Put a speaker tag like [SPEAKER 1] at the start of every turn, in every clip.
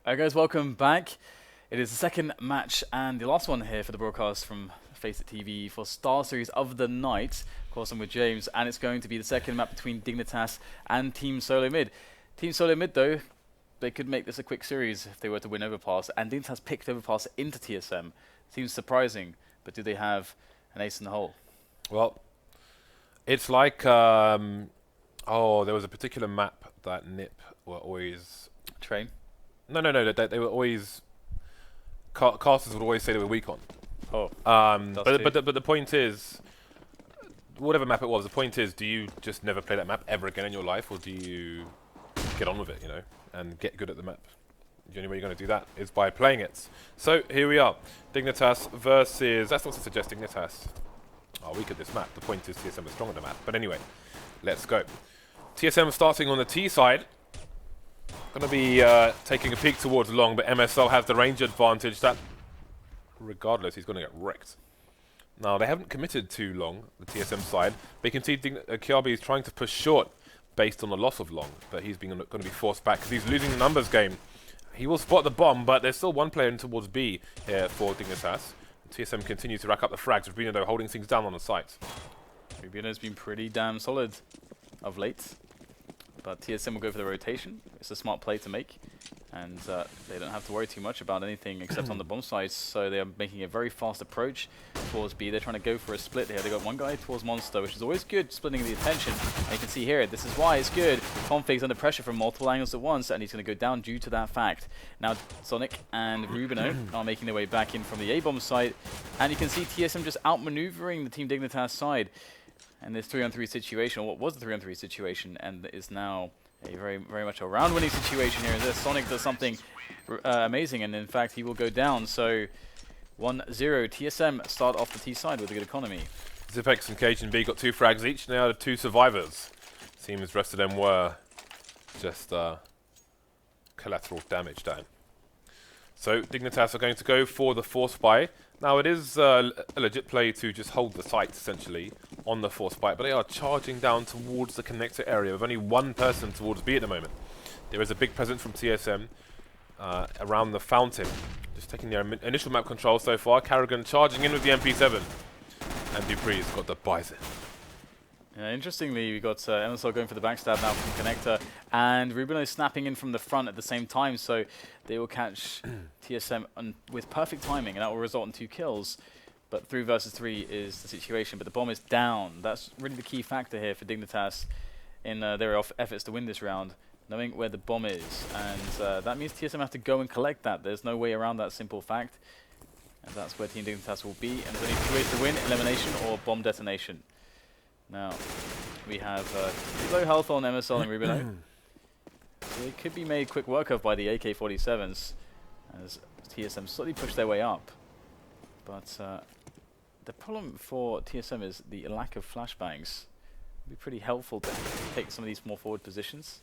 [SPEAKER 1] Alright guys, welcome back. It is the second match and the last one here for the broadcast from Face It TV for StarSeries of the night. Of course, I'm with James, and it's going to be the second map between Dignitas and Team Solo Mid. Team Solo Mid, though, they could make this a quick series if they were to win Overpass, and Dignitas picked Overpass into TSM. Seems surprising, but do they have an ace in the hole?
[SPEAKER 2] Well, it's like, there was a particular map that NIP were always...
[SPEAKER 1] Train?
[SPEAKER 2] No, they were always... Casters would always say they were weak on.
[SPEAKER 1] Oh.
[SPEAKER 2] But the point is, whatever map it was, the point is, do you just never play that map ever again in your life, or do you get on with it, you know, and get good at the map? The only way you're going to do that is by playing it. So, here we are. Dignitas versus... That's not to suggest Dignitas are weak at this map. The point is TSM is strong at the map. But anyway, let's go. TSM starting on the T side. Going to be taking a peek towards long, but MSL has the range advantage. That, regardless, he's going to get wrecked. Now, they haven't committed too long, the TSM side. But you can see Kjærbye is trying to push short based on the loss of long, but he's going to be forced back because he's losing the numbers game. He will spot the bomb, but there's still one player in towards B here for Dignitas. TSM continues to rack up the frags, with RUBINO holding things down on the site.
[SPEAKER 1] RUBINO's been pretty damn solid of late. But TSM will go for the rotation. It's a smart play to make. And they don't have to worry too much about anything except on the bomb side. So they are making a very fast approach towards B. They're trying to go for a split here. They got one guy towards Monster, which is always good, splitting the attention. And you can see here, this is why it's good. Config's under pressure from multiple angles at once, and he's going to go down due to that fact. Now Sonic and RUBINO are making their way back in from the A-bomb side. And you can see TSM just outmaneuvering the Team Dignitas side. And this 3-on-3 situation, or what was the 3-on-3 situation, and is now a very much a round-winning situation here. This Sonic does something amazing, and in fact he will go down. So 1-0, TSM start off the T side with a good economy.
[SPEAKER 2] Zipex and cajunb got 2 frags each, now the 2 survivors. Seems the rest of them were just collateral damage down. So Dignitas are going to go for the force buy. Now it is a legit play to just hold the site essentially on the force buy, but they are charging down towards the connector area with only one person towards B at the moment. There is a big presence from TSM around the fountain, just taking their initial map control so far. karrigan charging in with the MP7, and dupreeh's got the bison.
[SPEAKER 1] Interestingly, we got MSL going for the backstab now from connector, and RUBINO snapping in from the front at the same time, so they will catch TSM with perfect timing, and that will result in 2 kills. But 3 versus 3 is the situation, but the bomb is down. That's really the key factor here for Dignitas in their efforts to win this round, knowing where the bomb is. And that means TSM have to go and collect that. There's no way around that simple fact. And that's where Team Dignitas will be. And there's only 2 ways to win, elimination or bomb detonation. Now, we have low health on MSL and RUBINO. So it could be made quick work of by the AK-47s as TSM slowly push their way up. But the problem for TSM is the lack of flashbangs. It would be pretty helpful to take some of these more forward positions.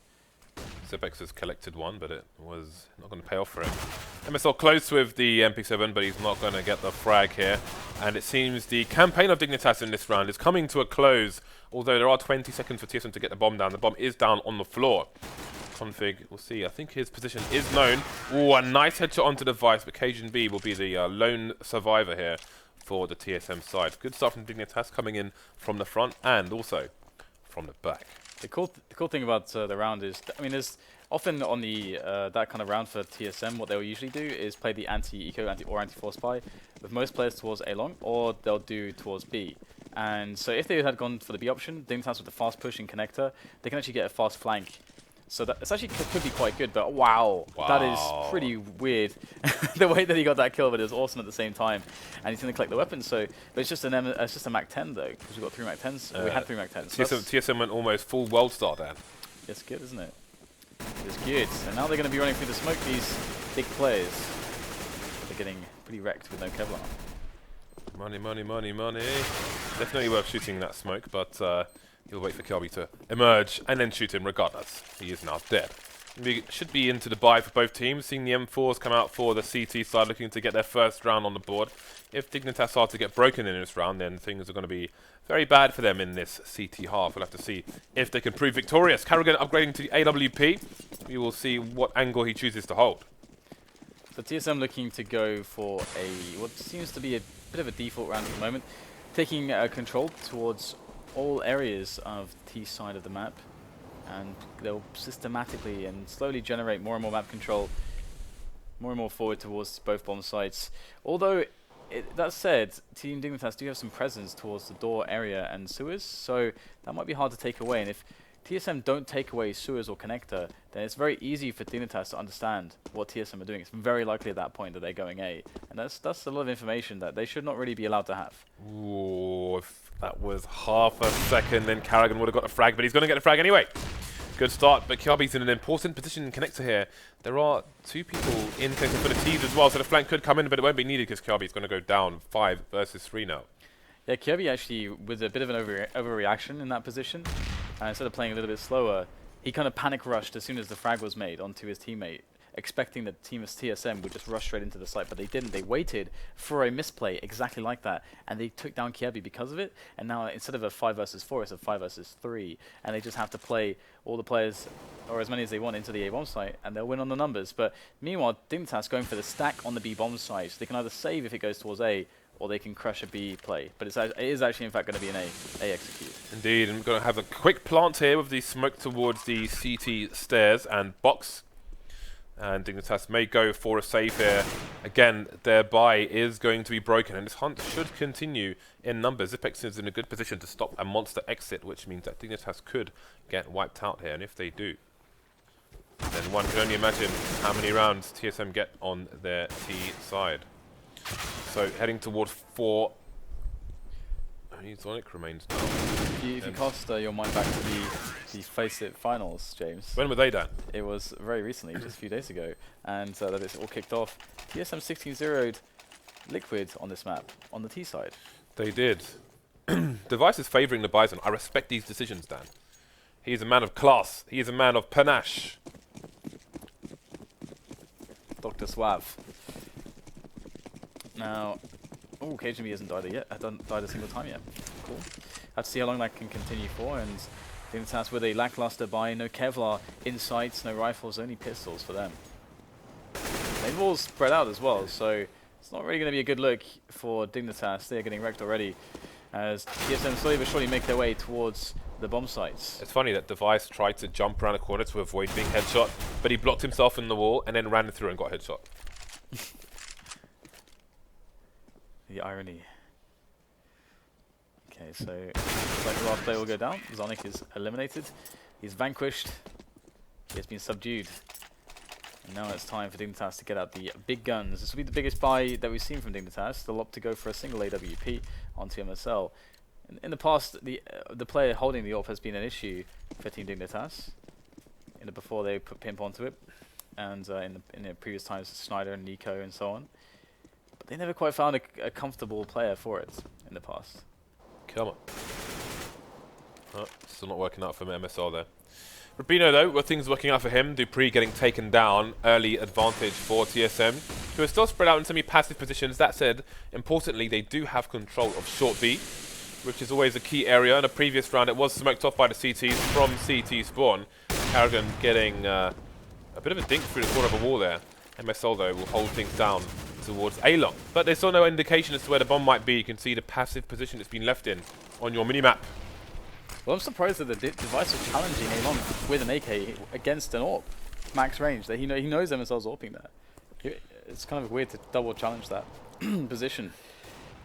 [SPEAKER 2] Zipex has collected one, but it was not going to pay off for him. MSL close with the MP7, but he's not going to get the frag here. And it seems the campaign of Dignitas in this round is coming to a close, although there are 20 seconds for TSM to get the bomb down. The bomb is down on the floor. Config, we'll see. I think his position is known. Ooh, a nice headshot onto the device, but cajunb will be the lone survivor here for the TSM side. Good stuff from Dignitas coming in from the front and also from the back.
[SPEAKER 1] The cool thing about the round is, I mean, there's often on the that kind of round for TSM, what they'll usually do is play the anti-eco or anti-force buy with most players towards A long, or they'll do towards B. And so if they had gone for the B option, Dignitas with the fast push in connector, they can actually get a fast flank. So that it's actually could be quite good, but wow, that is pretty weird. The way that he got that kill, but it was awesome at the same time. And he's going to collect the weapon, so but it's just a Mac 10 though, because we've got 3 Mac 10s. We had 3 Mac 10s.
[SPEAKER 2] TSM went almost full world star there.
[SPEAKER 1] It's good, isn't it? It's good. And now they're going to be running through the smoke, these big players. They're getting pretty wrecked with no Kevlar.
[SPEAKER 2] Money, money, money, money. Definitely worth shooting that smoke, but he'll wait for Kjærbye to emerge and then shoot him regardless. He is now dead. We should be into the buy for both teams, seeing the M4s come out for the CT side, looking to get their first round on the board. If Dignitas are to get broken in this round, then things are going to be very bad for them in this CT half. We'll have to see if they can prove victorious. karrigan upgrading to the AWP. We will see what angle he chooses to hold.
[SPEAKER 1] So TSM looking to go for what seems to be a bit of a default round at the moment, taking control towards all areas of T side of the map, and they'll systematically and slowly generate more and more map control, more and more forward towards both bomb sites. Although, that said, Team Dignitas do have some presence towards the door area and sewers, so that might be hard to take away. And if TSM don't take away sewers or connector, then it's very easy for Dignitas to understand what TSM are doing. It's very likely at that point that they're going A, and that's a lot of information that they should not really be allowed to have.
[SPEAKER 2] Ooh, if that was half a second, then karrigan would have got a frag, but he's going to get a frag anyway. Good start, but Kjærbye's in an important position in connector here. There are 2 people in connector for the T's as well, so the flank could come in, but it won't be needed because Kjærbye's going to go down 5 versus 3 now.
[SPEAKER 1] Yeah, Kjærbye actually, with a bit of an overreaction in that position, instead of playing a little bit slower, he kind of panic rushed as soon as the frag was made onto his teammate, expecting that Team TSM would just rush straight into the site, but they didn't. They waited for a misplay exactly like that, and they took down Kjærbye because of it, and now instead of a 5 versus 4, it's a 5 versus 3, and they just have to play all the players, or as many as they want, into the A bomb site, and they'll win on the numbers. But meanwhile, Dignitas going for the stack on the B bomb site, so they can either save if it goes towards A, or they can crush a B play. But it is actually, in fact, going to be an A execute.
[SPEAKER 2] Indeed, and we're going to have a quick plant here with the smoke towards the CT stairs and box. And Dignitas may go for a save here. Again, their buy is going to be broken, and this hunt should continue in numbers. Zipex is in a good position to stop a monster exit, which means that Dignitas could get wiped out here. And if they do, then one can only imagine how many rounds TSM get on their T side. So heading towards 4. Sonic remains now.
[SPEAKER 1] If you cast your mind back to the Face It finals, James.
[SPEAKER 2] When were they done?
[SPEAKER 1] It was very recently, just a few days ago, and that it's all kicked off. TSM 16-0'd Liquid on this map, on the T side.
[SPEAKER 2] They did. Device is favouring the Bison. I respect these decisions, Dan. He is a man of class. He is a man of panache.
[SPEAKER 1] Dr. Suave. Now, oh, cajunb hasn't died yet. Hasn't died a single time yet. Cool. Have to see how long that can continue for. And Dignitas with a lackluster buy, no Kevlar insights, no rifles, only pistols for them. They've all spread out as well, so it's not really going to be a good look for Dignitas. They're getting wrecked already, as TSM slowly but surely make their way towards the bomb sites.
[SPEAKER 2] It's funny that Device tried to jump around a corner to avoid being headshot, but he blocked himself in the wall and then ran through and got headshot.
[SPEAKER 1] The irony. Okay, so looks like the last player will go down. Zonic is eliminated. He's vanquished. He has been subdued. And now it's time for Dignitas to get out the big guns. This will be the biggest buy that we've seen from Dignitas. They'll opt to go for a single AWP onto MSL. In the past, the player holding the AWP has been an issue for Team Dignitas. Before they put Pimp onto it, and in the previous times, Snyder and Nico and so on. But they never quite found a comfortable player for it in the past.
[SPEAKER 2] Come on. Oh, still not working out for MSL there. RUBINO though, well, things working out for him. dupreeh getting taken down. Early advantage for TSM, who are still spread out in semi-passive positions. That said, importantly, they do have control of short B, which is always a key area. In a previous round, it was smoked off by the CTs from CT spawn. karrigan getting a bit of a dink through the corner of a wall there. MSL though will hold things down towards A-Long. But there's still no indication as to where the bomb might be. You can see the passive position it's been left in on your minimap.
[SPEAKER 1] Well, I'm surprised that the Device was challenging A-Long with an AK against an AWP. Max range. That he knows MSL's AWPing there. It's kind of weird to double challenge that position.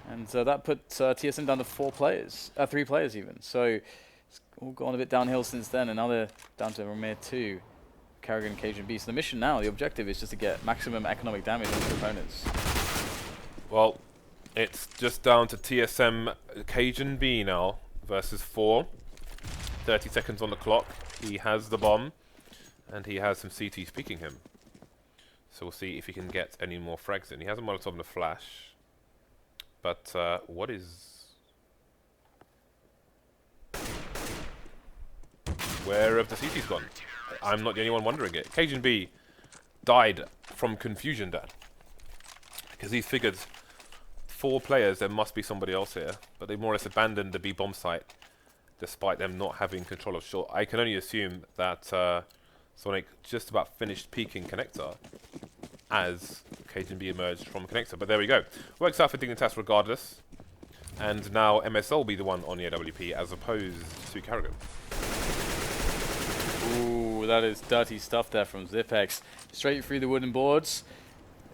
[SPEAKER 1] And that put TSM down to 3 players even. So it's all gone a bit downhill since then, and now they're down to a mere 2. karrigan and cajunb. So the mission now, the objective is just to get maximum economic damage on the opponents.
[SPEAKER 2] Well, it's just down to TSM cajunb now versus 4. 30 seconds on the clock. He has the bomb, and he has some CTs peeking him. So we'll see if he can get any more frags in. He has a Molotov and a flash. But what is... Where have the CTs gone? I'm not the only one wondering it. cajunb died from confusion, Dad. Because he figured 4 players, there must be somebody else here. But they more or less abandoned the B bomb site, despite them not having control of short. I can only assume that Sonic just about finished peeking connector as cajunb emerged from connector. But there we go. Works out for Dignitas regardless. And now MSL will be the one on the AWP as opposed to karrigan.
[SPEAKER 1] Ooh, that is dirty stuff there from Zipex. Straight through the wooden boards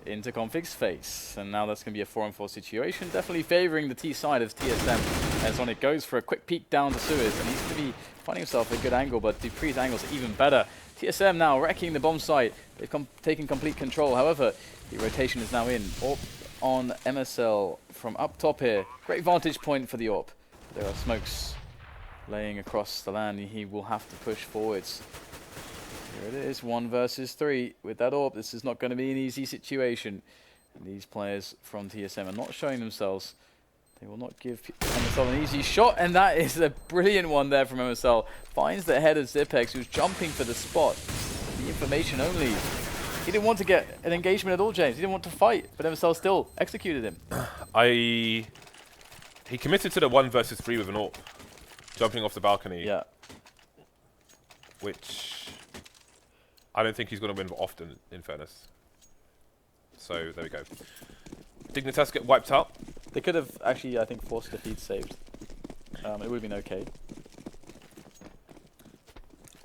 [SPEAKER 1] into Config's face. And now that's going to be a 4-on-4 situation. Definitely favouring the T side of TSM as Sonic goes for a quick peek down the sewers. And he's going to be finding himself a good angle, but dupreeh's angle is even better. TSM now wrecking the bomb site. They've taken complete control. However, the rotation is now in. AWP on MSL from up top here. Great vantage point for the AWP. There are smokes laying across the land. He will have to push forwards. Here it is, 1 versus 3 with that AWP. This is not going to be an easy situation. And these players from TSM are not showing themselves. They will not give MSL an easy shot, and that is a brilliant one there from MSL. Finds the head of Zipex, who's jumping for the spot. The information only. He didn't want to get an engagement at all, James. He didn't want to fight, but MSL still executed him.
[SPEAKER 2] He committed to the 1 versus 3 with an AWP. Jumping off the balcony.
[SPEAKER 1] Yeah.
[SPEAKER 2] Which I don't think he's going to win often, in fairness. So, there we go. Dignitas get wiped out.
[SPEAKER 1] They could have actually, I think, forced the feed saved. It would have been okay.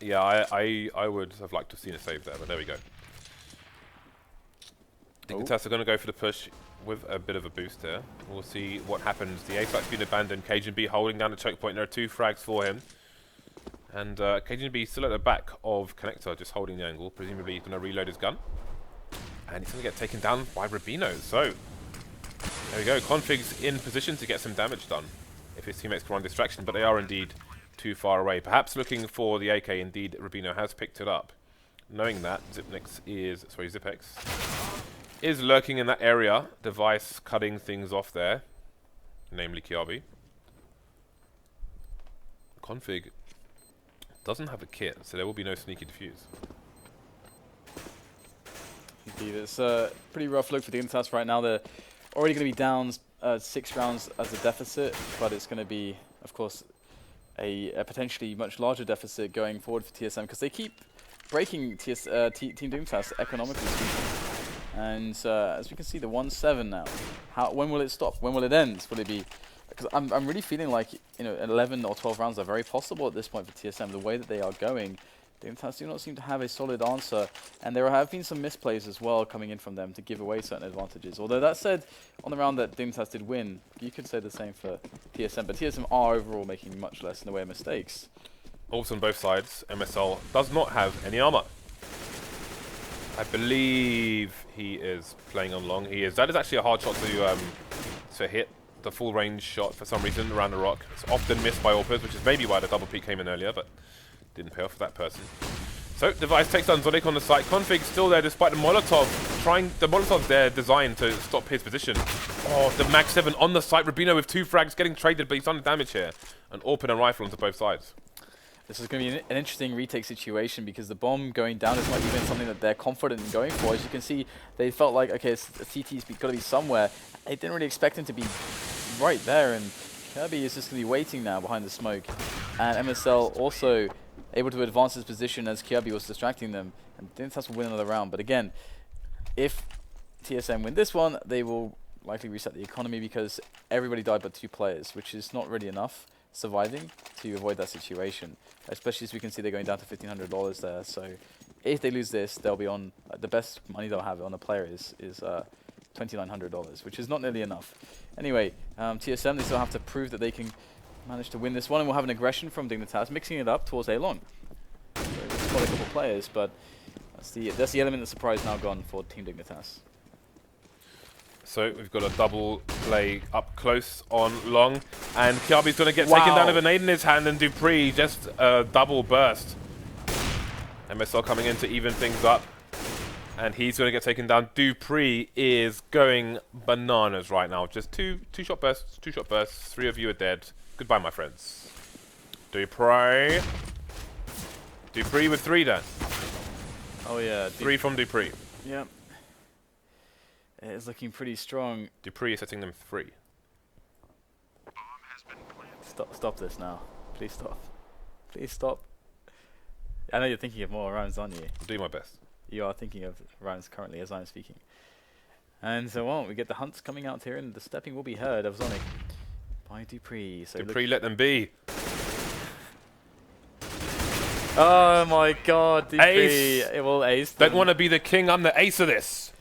[SPEAKER 2] Yeah, I would have liked to have seen a save there, but there we go. Dignitas are going to go for the push with a bit of a boost there. We'll see what happens. The A site's been abandoned. cajunb holding down the choke point. There are 2 frags for him. And cajunb still at the back of connector, just holding the angle. Presumably he's going to reload his gun. And he's going to get taken down by RUBINO. So, there we go. Config's in position to get some damage done if his teammates can run distraction, but they are indeed too far away. Perhaps looking for the AK, indeed, RUBINO has picked it up. Knowing that, Zipex is lurking in that area. Device cutting things off there, namely Kjaerbye. Config doesn't have a kit, so there will be no sneaky defuse.
[SPEAKER 1] Indeed, it's a pretty rough look for the Dignitas right now. They're already going to be down 6 rounds as a deficit, but it's going to be, of course, a potentially much larger deficit going forward for TSM because they keep breaking Team Dignitas economically speaking. And as we can see, the 1-7 now. When will it stop? When will it end? Will it be? Because I'm really feeling like 11 or 12 rounds are very possible at this point for TSM. The way that they are going, Dignitas do not seem to have a solid answer, and there have been some misplays as well coming in from them to give away certain advantages. Although that said, on the round that Dignitas did win, you could say the same for TSM, but TSM are overall making much less in the way of mistakes.
[SPEAKER 2] Also on both sides, MSL does not have any armor. I believe he is playing on long. He is. That is actually a hard shot to hit. The full range shot for some reason around the rock. It's often missed by AWPers, which is maybe why the double peek came in earlier, but didn't pay off for that person. So, Device takes down Zonic on the site. Config still there despite the Molotov. The Molotov's there designed to stop his position. Oh, the Mag 7 on the site. RUBINO with 2 frags getting traded, but he's done damage here. An AWP and a rifle onto both sides.
[SPEAKER 1] This is going to be an interesting retake situation because the bomb going down is not even something that they're confident in going for. As you can see, they felt like, okay, CT's got to be somewhere. They didn't really expect him to be right there, and Kjærbye is just going to be waiting now behind the smoke. And MSL also able to advance his position as Kjærbye was distracting them, and Dignitas will win another round. But again, if TSM win this one, they will likely reset the economy because everybody died but 2 players, which is not really enough surviving to avoid that situation. Especially as we can see they're going down to $1,500 there. So if they lose this, they'll be on the best money they'll have on a player is $2,900, which is not nearly enough. Anyway, TSM, they still have to prove that they can manage to win this one, and we'll have an aggression from Dignitas, mixing it up towards A-Long. So it's quite a couple players, but that's the element of surprise now gone for Team Dignitas.
[SPEAKER 2] So we've got a double play up close on long, and Kjaerby's going to get taken down with a nade in his hand, and dupreeh just a double burst. MSL coming in to even things up, and he's going to get taken down. dupreeh is going bananas right now. Just two shot bursts, 3 of you are dead. Goodbye, my friends. dupreeh with 3 then.
[SPEAKER 1] Oh yeah.
[SPEAKER 2] 3 from dupreeh.
[SPEAKER 1] Yep. It is looking pretty strong.
[SPEAKER 2] dupreeh is setting them free.
[SPEAKER 1] Stop this now. Please stop. Please stop. I know you're thinking of more rounds, aren't you?
[SPEAKER 2] I'll do my best.
[SPEAKER 1] You are thinking of rounds currently as I'm speaking. And so on, we get the hunts coming out here, and the stepping will be heard of Zonic by dupreeh. So
[SPEAKER 2] dupreeh, let them be.
[SPEAKER 1] Oh my god, dupreeh.
[SPEAKER 2] Ace.
[SPEAKER 1] It will ace.
[SPEAKER 2] Don't want to be the king, I'm the ace of this.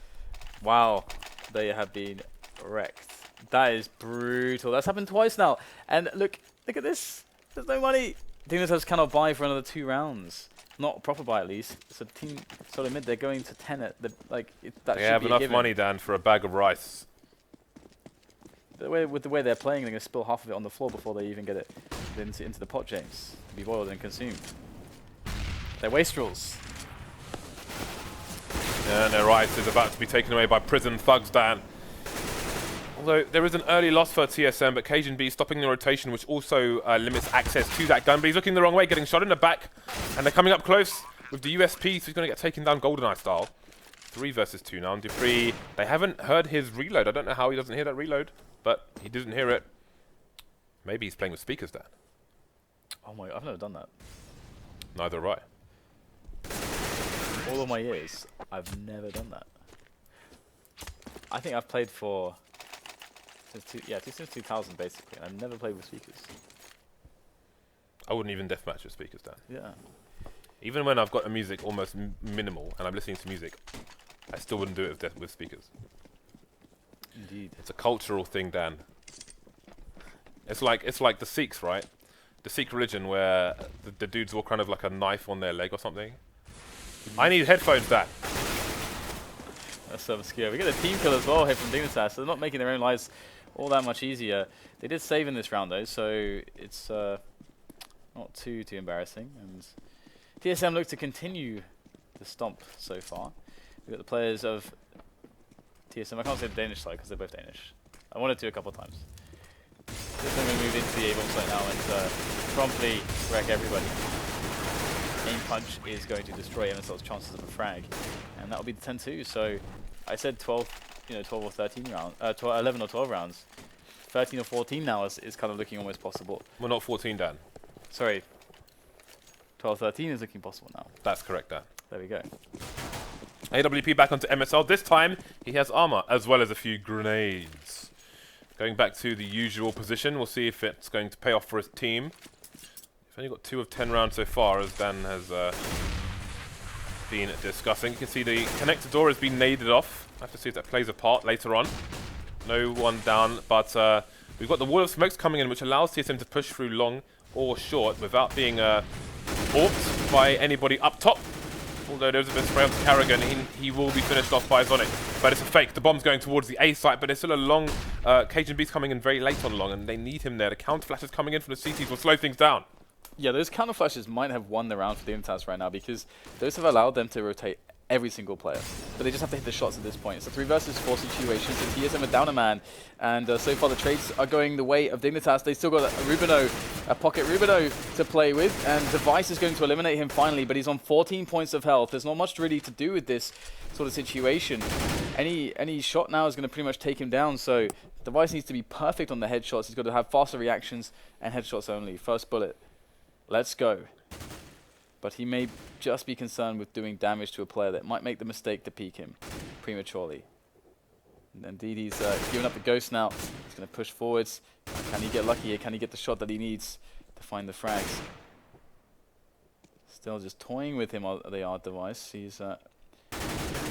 [SPEAKER 1] Wow, they have been wrecked. That is brutal. That's happened twice now. And look at this. There's no money. Dignitas cannot buy for another 2 rounds. Not a proper buy at least. So team sort of mid, they're going to 10 at the that
[SPEAKER 2] They
[SPEAKER 1] should
[SPEAKER 2] have
[SPEAKER 1] be
[SPEAKER 2] enough money, Dan, for a bag of rice.
[SPEAKER 1] With the way they're playing, they're going to spill half of it on the floor before they even get it into the pot, James. To be boiled and consumed. They're wastrels.
[SPEAKER 2] Yeah, and their rice is about to be taken away by prison thugs, Dan. Although there is an early loss for TSM, but cajunb stopping the rotation, which also limits access to that gun. But he's looking the wrong way, getting shot in the back. And they're coming up close with the USP, so he's going to get taken down GoldenEye style. 3 versus 2 now. And dupreeh, they haven't heard his reload. I don't know how he doesn't hear that reload, but he didn't hear it. Maybe he's playing with speakers, Dan.
[SPEAKER 1] Oh my, I've never done that.
[SPEAKER 2] Neither have I.
[SPEAKER 1] All of my years, I've never done that. I think I've played for since 2000 basically, and I've never played with speakers.
[SPEAKER 2] I wouldn't even deathmatch with speakers, Dan.
[SPEAKER 1] Yeah.
[SPEAKER 2] Even when I've got the music almost minimal and I'm listening to music, I still wouldn't do it with speakers.
[SPEAKER 1] Indeed.
[SPEAKER 2] It's a cultural thing, Dan. It's like the Sikhs, right? The Sikh religion where the dudes walk around with like a knife on their leg or something. I need headphones, Dan.
[SPEAKER 1] That's so obscure. We get a team kill as well here from Dignitas, so they're not making their own lives all that much easier. They did save in this round though, so it's not too embarrassing. And TSM look to continue the stomp so far. We've got the players of TSM. I can't say the Danish side because they're both Danish. I wanted to a couple of times. TSM going to move into the A-bomb site now and promptly wreck everybody. Aim punch is going to destroy MSL's chances of a frag, and that will be the 10-2. So I said 12 or 13 rounds, 11 or 12 rounds. 13 or 14 now is kind of looking almost possible.
[SPEAKER 2] Well, not 14, Dan.
[SPEAKER 1] Sorry. 12-13 is looking possible now.
[SPEAKER 2] That's correct, Dan.
[SPEAKER 1] There we go.
[SPEAKER 2] AWP back onto MSL. This time, he has armor, as well as a few grenades. Going back to the usual position. We'll see if it's going to pay off for his team. We've only got 2 of 10 rounds so far, as Dan has been discussing. You can see the connector door has been naded off. I have to see if that plays a part later on. No one down, but we've got the wall of smokes coming in, which allows TSM to push through long or short without being warped by anybody up top. Although there's a bit of spray onto karrigan, he will be finished off by Zonic. But it's a fake. The bomb's going towards the A site, but there's still a long... cajunb's coming in very late on long, and they need him there. The counter flashes coming in from the CTs will slow things down.
[SPEAKER 1] Yeah, those counter flashes might have won the round for the Dignitas right now, because those have allowed them to rotate every single player. But they just have to hit the shots at this point. It's a 3 versus 4 situation, so TSM are down a man. And so far the trades are going the way of Dignitas. They still got a RUBINO, a pocket RUBINO to play with. And Device is going to eliminate him finally, but he's on 14 points of health. There's not much really to do with this sort of situation. Any shot now is going to pretty much take him down. So Device needs to be perfect on the headshots. He's got to have faster reactions and headshots only. First bullet. Let's go. But he may just be concerned with doing damage to a player that might make the mistake to peek him prematurely. And indeed, he's given up the ghost now. He's going to push forwards. Can he get lucky here? Can he get the shot that he needs to find the frags? Still just toying with him, they are Device. He's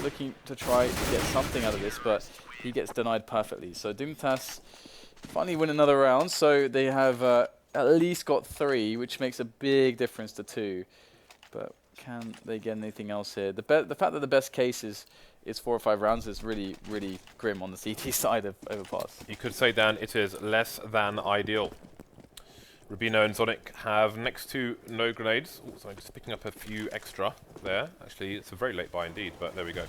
[SPEAKER 1] looking to try to get something out of this, but he gets denied perfectly. So Dignitas finally win another round. So they have at least got 3, which makes a big difference to 2. But can they get anything else here? The fact that the best case is 4 or 5 rounds is really, really grim on the CT side of Overpass.
[SPEAKER 2] You could say, Dan, it is less than ideal. RUBINO and Zonic have next to no grenades. Ooh, so I'm just picking up a few extra there. Actually, it's a very late buy indeed, but there we go.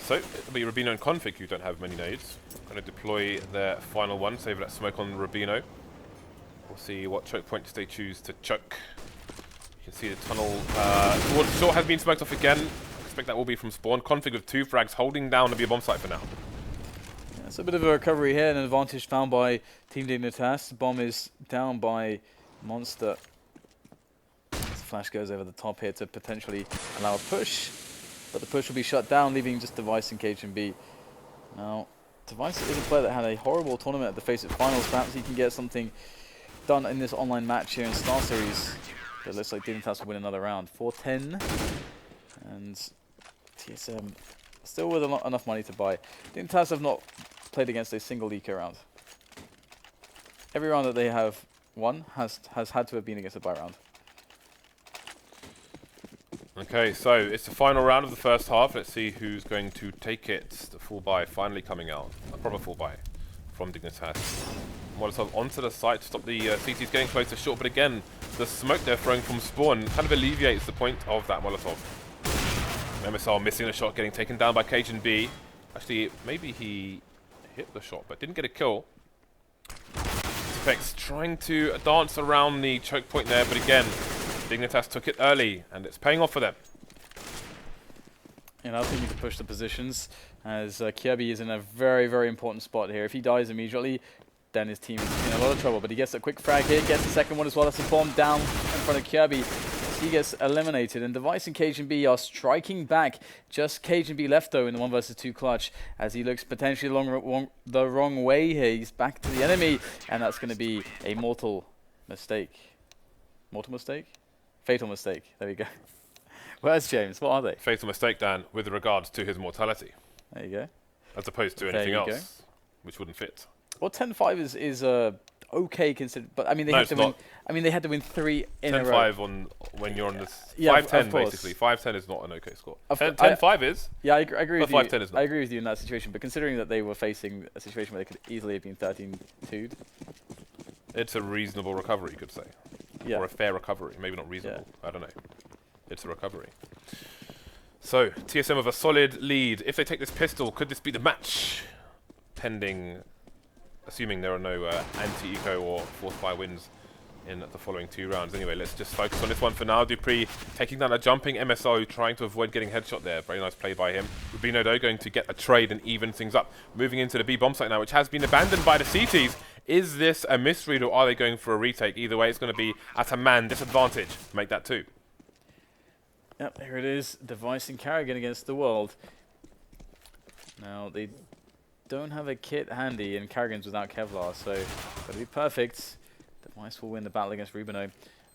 [SPEAKER 2] So, it'll be RUBINO and Config who don't have many nades. Going to deploy their final one, save that smoke on RUBINO. We'll see what choke points they choose to choke. You can see the tunnel towards the shore has been smoked off again. I expect that will be from spawn. Config with 2 frags holding down the bomb site for now.
[SPEAKER 1] Yeah, it's a bit of a recovery here, an advantage found by Team Dignitas. The bomb is down by Monster. As the flash goes over the top here to potentially allow a push. but the push will be shut down, leaving just Device and cajunb. Now, Device is a player that had a horrible tournament at the Faceit Finals. Perhaps he can get something done in this online match here in StarSeries. But it looks like Dignitas will win another round. 4-10. And TSM still with enough money to buy. Dignitas have not played against a single eco round. Every round that they have won has had to have been against a buy round.
[SPEAKER 2] Okay, so it's the final round of the first half. Let's see who's going to take it. The full buy finally coming out. A proper full buy from Dignitas. Molotov onto the site to stop the CTs getting close to short, but again, the smoke they're throwing from spawn kind of alleviates the point of that Molotov. MSL missing a shot, getting taken down by cajunb. Actually, maybe he hit the shot, but didn't get a kill. Specs trying to dance around the choke point there, but again, Dignitas took it early, and it's paying off for them.
[SPEAKER 1] And I think he can push the positions, as Kjærbye is in a very, very important spot here. If he dies immediately, then his team is in a lot of trouble. But he gets a quick frag here, gets the second one as well. That's a bomb down in front of Kjærbye. He gets eliminated, and Device and cajunb are striking back. Just cajunb left though in the 1 versus 2 clutch, as he looks potentially the wrong way here. He's back to the enemy, and that's going to be a mortal mistake. Mortal mistake? Fatal mistake. There we go. Where's James? What are they?
[SPEAKER 2] Fatal mistake, Dan, with regards to his mortality.
[SPEAKER 1] There you go.
[SPEAKER 2] As opposed to anything else, which wouldn't fit.
[SPEAKER 1] Well, 10-5 is okay considered, but I mean they had to win. I mean they had to win 3 in a row.
[SPEAKER 2] 10-5 on when you're on this.
[SPEAKER 1] Yeah,
[SPEAKER 2] 5-10 basically. 5-10 is not an okay score. 10-5 is.
[SPEAKER 1] Yeah, I agree with you.
[SPEAKER 2] 5-10 is not.
[SPEAKER 1] I agree with you in that situation, but considering that they were facing a situation where they could easily have been 13-2'd.
[SPEAKER 2] It's a reasonable recovery, you could say.
[SPEAKER 1] Yeah.
[SPEAKER 2] Or a fair recovery. Maybe not reasonable. Yeah. I don't know. It's a recovery. So, TSM with a solid lead. If they take this pistol, could this be the match? Pending, assuming there are no anti-eco or force fire wins in the following 2 rounds. Anyway, let's just focus on this one for now. dupreeh taking down a jumping MSO, trying to avoid getting headshot there. Very nice play by him. RUBINO, though, going to get a trade and even things up. Moving into the B bomb site now, which has been abandoned by the CTs. Is this a misread, or are they going for a retake? Either way, it's going to be at a man disadvantage. Make that 2.
[SPEAKER 1] Yep, here it is. Device and karrigan against the world. Now, they don't have a kit handy, and karrigan's without Kevlar, so got to be perfect. Device will win the battle against RUBINO.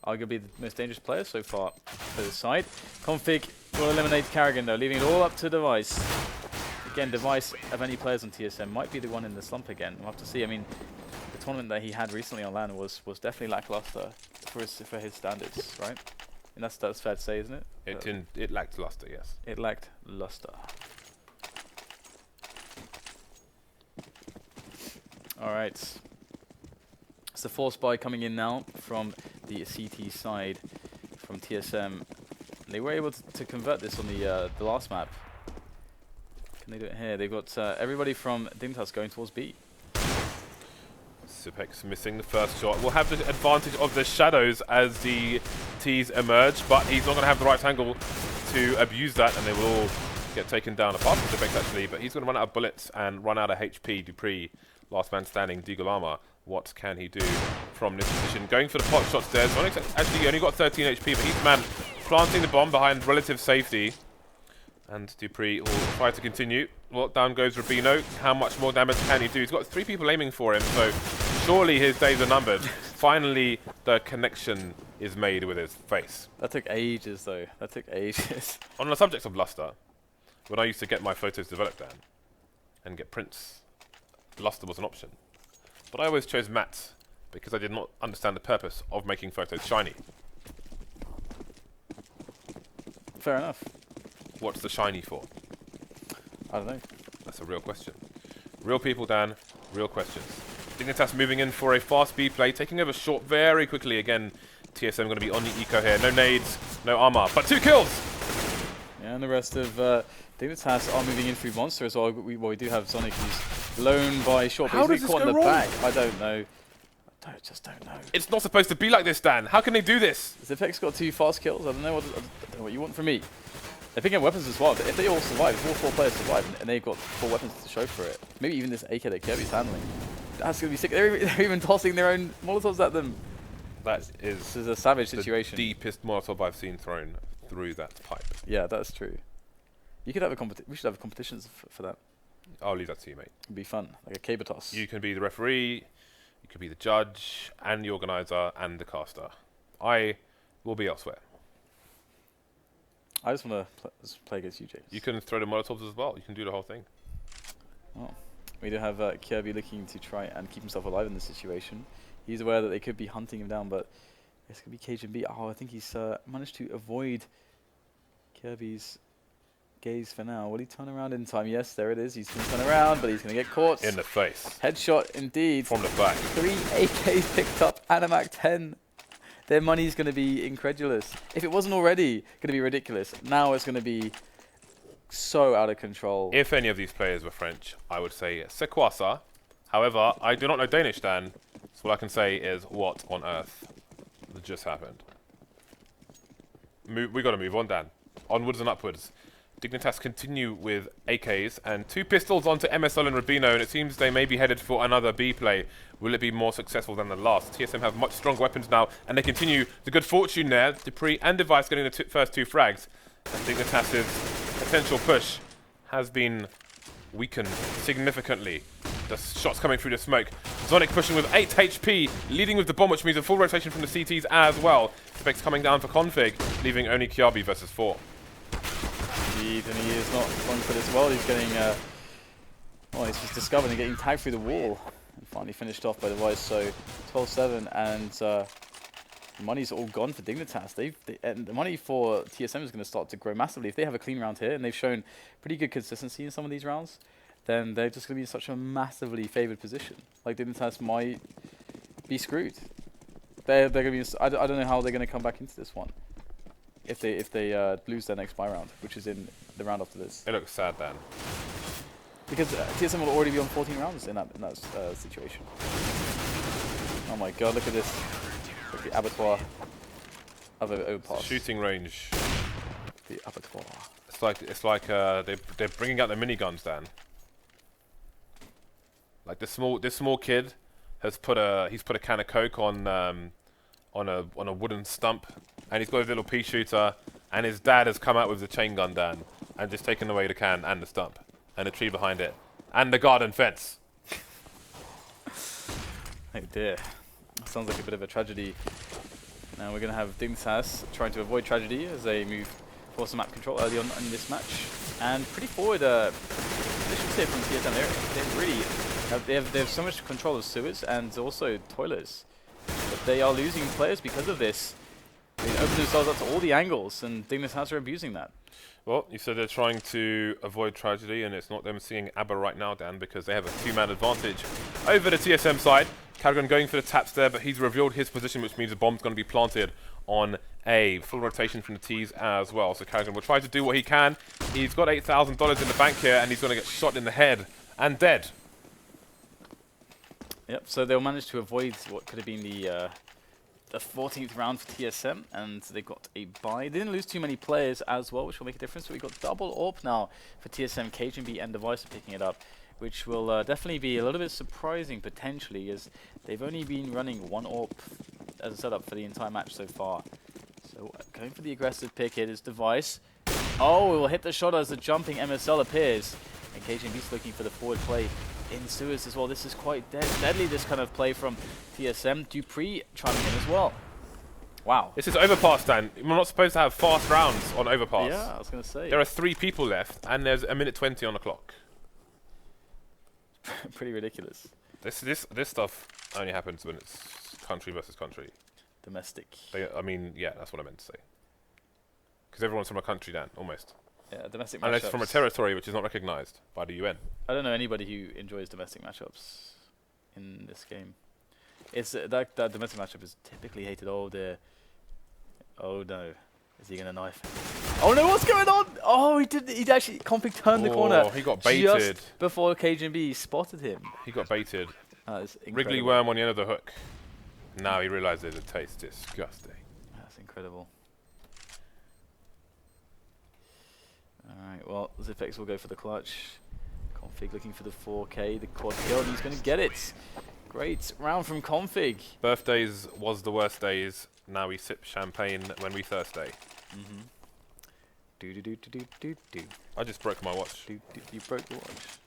[SPEAKER 1] Arguably the most dangerous player so far for this side. Config will eliminate karrigan, though, leaving it all up to Device. Again, Device, of any players on TSM, might be the one in the slump again. We'll have to see. I mean, the tournament that he had recently on LAN was definitely lackluster for his standards, right? And that's fair to say, isn't it?
[SPEAKER 2] It lacked luster, yes.
[SPEAKER 1] It lacked luster. All right. It's the force buy coming in now from the CT side from TSM. They were able to convert this on the last map. Can they do it here? They've got everybody from Dignitas going towards B.
[SPEAKER 2] Sipex missing the first shot. Will have the advantage of the shadows as the T's emerge, but he's not going to have the right angle to abuse that, and they will all get taken down, apart from Sipex actually, but he's going to run out of bullets and run out of HP. dupreeh, last man standing, Deagle armor. What can he do from this position? Going for the pot shots there. So actually, he only got 13 HP, but he's man planting the bomb behind relative safety. And dupreeh will try to continue. Well, down goes RUBINO. How much more damage can he do? He's got 3 people aiming for him, so surely his days are numbered. Finally, the connection is made with his face.
[SPEAKER 1] That took ages, though. That took ages.
[SPEAKER 2] On the subject of luster, when I used to get my photos developed, Dan, and get prints, luster was an option. But I always chose matte, because I did not understand the purpose of making photos shiny.
[SPEAKER 1] Fair enough.
[SPEAKER 2] What's the shiny for?
[SPEAKER 1] I don't know.
[SPEAKER 2] That's a real question. Real people, Dan. Real questions. Dignitas moving in for a fast B play, taking over short very quickly. Again, TSM going to be on the eco here. No nades, no armor, but 2 kills!
[SPEAKER 1] Yeah, and the rest of Dignitas are moving in through Monster as well. We do have Sonic, who's blown by short, but he's caught in the back. I don't know. I just don't know.
[SPEAKER 2] It's not supposed to be like this, Dan. How can they do this?
[SPEAKER 1] Zipex got 2 fast kills. I don't know what you want from me. They're picking up weapons as well. If they all survive, if all 4 players survive, and they've got 4 weapons to show for it, maybe even this AK that Kjærbye's handling, that's going to be sick. They're even tossing their own Molotovs at them.
[SPEAKER 2] This
[SPEAKER 1] is a savage situation.
[SPEAKER 2] The deepest Molotov I've seen thrown through that pipe.
[SPEAKER 1] Yeah, that's true. You could have a we should have competitions for that.
[SPEAKER 2] I'll leave that to you, mate.
[SPEAKER 1] It'd be fun, like a caber toss.
[SPEAKER 2] You can be the referee, you can be the judge, and the organizer, and the caster. I will be elsewhere.
[SPEAKER 1] I just want to play against you, James.
[SPEAKER 2] You can throw the Molotovs as well. You can do the whole thing.
[SPEAKER 1] Oh. We do have Kjærbye looking to try and keep himself alive in this situation. He's aware that they could be hunting him down, but it's going to be cajunb. Oh, I think he's managed to avoid Kjærbye's gaze for now. Will he turn around in time? Yes, there it is. He's going to turn around, but he's going to get caught.
[SPEAKER 2] In the face.
[SPEAKER 1] Headshot indeed.
[SPEAKER 2] From the back.
[SPEAKER 1] 3 AKs picked up and a Mac 10. Their money's going to be incredulous. If it wasn't already going to be ridiculous, now it's going to be so out of control.
[SPEAKER 2] If any of these players were French, I would say c'est quoi ça? However, I do not know Danish, Dan. So what I can say is, what on earth just happened? We got to move on, Dan. Onwards and upwards. Dignitas continue with AKs and 2 pistols onto MSL and RUBINO, and it seems they may be headed for another B play. Will it be more successful than the last? TSM have much stronger weapons now, and they continue the good fortune there. dupreeh and dev1ce getting the first 2 frags. And Dignitas' potential push has been weakened significantly. The shots coming through the smoke. Zonic pushing with 8 HP, leading with the bomb, which means a full rotation from the CTs as well. Specs coming down for config, leaving only Kjærbye versus 4.
[SPEAKER 1] Indeed, and he is not going for this well. He's getting, well, he's just discovered and getting tagged through the wall. And finally finished off by dev1ce, so 12-7, and the money's all gone for Dignitas. And the money for TSM is going to start to grow massively. If they have a clean round here, and they've shown pretty good consistency in some of these rounds, then they're just going to be in such a massively favoured position. Like, Dignitas might be screwed. They're going to be. I don't know how they're going to come back into this one if they lose their next buy round, which is in the round after this.
[SPEAKER 2] It looks sad, Dan.
[SPEAKER 1] Because TSM will already be on 14 rounds in that situation. Oh my god! Look at this. Look at the abattoir of Overpass.
[SPEAKER 2] Shooting range.
[SPEAKER 1] The abattoir.
[SPEAKER 2] It's like they're bringing out the miniguns, Dan. Like this small kid has put a can of Coke on a wooden stump, and he's got his little pea shooter, and his dad has come out with the chain gun, Dan, and just taken away the can and the stump and the tree behind it and the garden fence.
[SPEAKER 1] Oh dear, that sounds like a bit of a tragedy. Now we're going to have Dignitas trying to avoid tragedy as they move for some map control early on in this match, and pretty forward positions here from TSM. They're really they have so much control of sewers and also toilets, but they are losing players because of this. They open themselves up to all the angles, and Dignitas are abusing that.
[SPEAKER 2] Well, you said they're trying to avoid tragedy, and it's not them seeing ABBA right now, Dan, because they have a 2-man advantage over the TSM side. karrigan going for the taps there, but he's revealed his position, which means the bomb's going to be planted on A. Full rotation from the T's as well. So karrigan will try to do what he can. He's got $8,000 in the bank here, and he's going to get shot in the head and dead.
[SPEAKER 1] Yep, so they'll manage to avoid what could have been the 14th round for TSM, and they got a bye. They didn't lose too many players as well, which will make a difference. So we got double AWP now for TSM. cajunb and dev1ce are picking it up, which will definitely be a little bit surprising potentially, as they've only been running 1 AWP as a setup for the entire match so far. So going for the aggressive pick here is dev1ce. Oh, it will hit the shot as the jumping MSL appears, and cajunb's looking for the forward play in sewers as well. This is quite deadly, this kind of play from TSM. dupreeh chiming in as well. Wow.
[SPEAKER 2] This is Overpass, Dan. We're not supposed to have fast rounds on Overpass.
[SPEAKER 1] Yeah, I was going to say.
[SPEAKER 2] There are 3 people left, and there's 1:20 on the clock.
[SPEAKER 1] Pretty ridiculous.
[SPEAKER 2] This stuff only happens when it's country versus country.
[SPEAKER 1] Domestic.
[SPEAKER 2] I mean, yeah, that's what I meant to say. Because everyone's from a country, Dan, almost.
[SPEAKER 1] Yeah, domestic
[SPEAKER 2] Unless
[SPEAKER 1] matchups.
[SPEAKER 2] from a territory which is not recognized by the UN.
[SPEAKER 1] I don't know anybody who enjoys domestic matchups in this game. It's that domestic matchup is typically hated. Oh dear. Oh no. Is he gonna knife him? Oh no, what's going on? Oh, he did. He actually config turned the corner.
[SPEAKER 2] He got baited.
[SPEAKER 1] Just before cajunb spotted him.
[SPEAKER 2] He got baited.
[SPEAKER 1] That is incredible.
[SPEAKER 2] Wriggly worm on the end of the hook. Now he realizes it tastes disgusting.
[SPEAKER 1] That's incredible. Alright, well, Zipex will go for the clutch. Config looking for the 4K, the quad kill, and he's going to get it. Great round from Config.
[SPEAKER 2] Birthdays was the worst days. Now we sip champagne when we Thursday.
[SPEAKER 1] Do do do do do do do.
[SPEAKER 2] I just broke my watch.
[SPEAKER 1] You broke your watch.